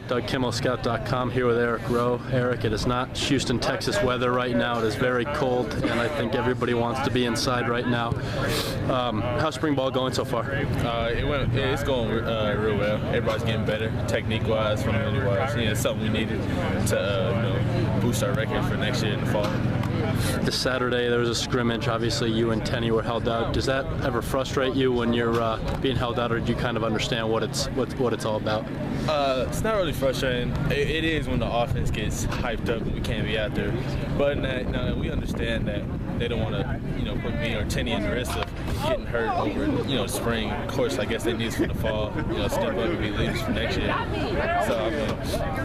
Doug Kimmel, Scout.com, here with Eric Rowe. Eric, it is not Houston, Texas weather right now. It is very cold, and I think everybody wants to be inside right now. How's spring ball going so far? It's going real well. Everybody's getting better, technique-wise, fundamentally-wise. It's something we needed to boost our record for next year in the fall. This Saturday there was a scrimmage. Obviously, you and Tenney were held out. Does that ever frustrate you when you're being held out, or do you kind of understand what it's all about? It's not really frustrating. It is when the offense gets hyped up and we can't be out there. But we understand that they don't want to, put me or Tenney in the risk of getting hurt over, spring. Of course, I guess they need us for the fall. Step up and be leaders for next year. So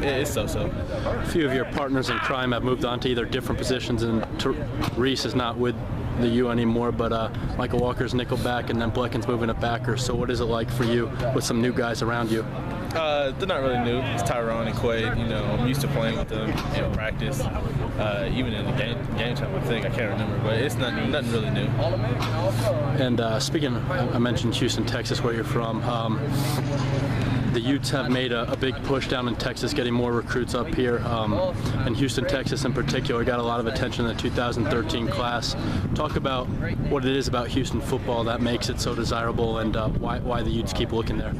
it's so. A few of your partners in crime have moved on to either different positions, and Reese is not with the U anymore, but Michael Walker's nickelback, and then Blecken's moving to backer. So what is it like for you with some new guys around you? They're not really new. It's Tyrone and Quaid. I'm used to playing with them in practice, even in the game time. I can't remember, but it's nothing really new. And speaking, I mentioned Houston, Texas, where you're from. The Utes have made a big push down in Texas, getting more recruits up here. And Houston, Texas in particular, got a lot of attention in the 2013 class. Talk about what it is about Houston football that makes it so desirable, and why the Utes keep looking there.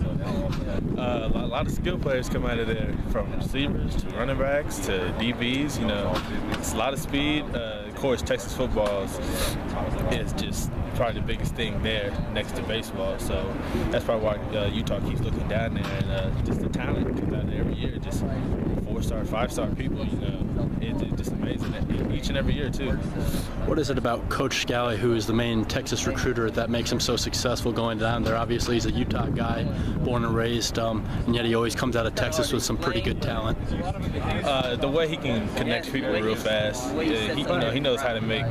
A lot of skill players come out of there, from receivers to running backs to DBs. It's a lot of speed. Of course, Texas football is just probably the biggest thing there next to baseball. So that's probably why Utah keeps looking down there, and just the talent comes out there every year. Just 4-star, 5-star people. It's just amazing each and every year too. What is it about Coach Scally, who is the main Texas recruiter, that makes him so successful going down there? Obviously, he's a Utah guy, born and raised, and yet he always comes out of Texas with some pretty good talent. The way he can connect people real fast, he knows how to make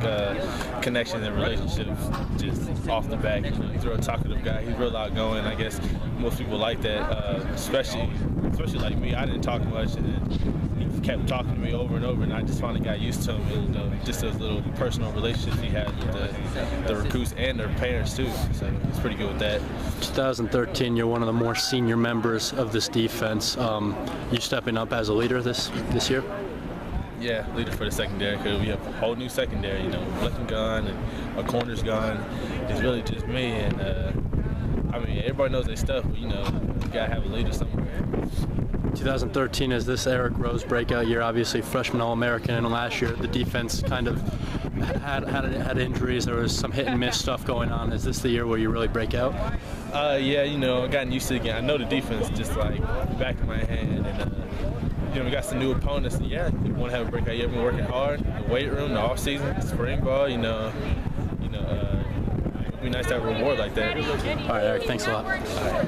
connections and relationships just off the back. He's a real talkative guy. He's real outgoing. I guess most people like that, especially like me. I didn't talk much, and then he kept talking to me over and over, and I just finally got used to him, and just those little personal relationships he had with the recruits and their parents too. So it's pretty good with that. 2013, you're one of the more senior members of this defense. You stepping up as a leader this year? Yeah, leader for the secondary, because we have a whole new secondary. Blecken gone and our corner's gone. It's really just me, and everybody knows their stuff, but you gotta have a leader somewhere. 2013 is this Eric Rowe's breakout year. Obviously, freshman All-American, and last year the defense kind of had injuries. There was some hit and miss stuff going on. Is this the year where you really break out? Yeah, I've gotten used to it again. I know the defense just like back of my hand, and we got some new opponents. And yeah, you want to have a breakout year. I've been working hard, the weight room, the off season, spring ball. It'd be nice to have a reward like that. All right, Eric. Thanks a lot. All right.